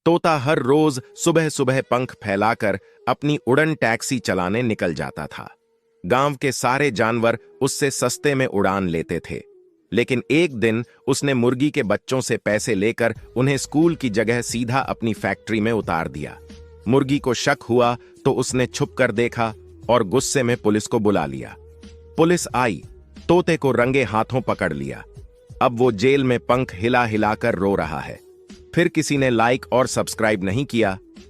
तोता हर रोज सुबह सुबह पंख फैलाकर अपनी उड़न टैक्सी चलाने निकल जाता था। गांव के सारे जानवर उससे सस्ते में उड़ान लेते थे। लेकिन एक दिन उसने मुर्गी के बच्चों से पैसे लेकर उन्हें स्कूल की जगह सीधा अपनी फैक्ट्री में उतार दिया। मुर्गी को शक हुआ तो उसने छुप कर देखा और गुस्से में पुलिस को बुला लिया। पुलिस आई, तोते को रंगे हाथों पकड़ लिया। अब वो जेल में पंख हिला हिलाकर रो रहा है। फिर किसी ने लाइक और सब्सक्राइब नहीं किया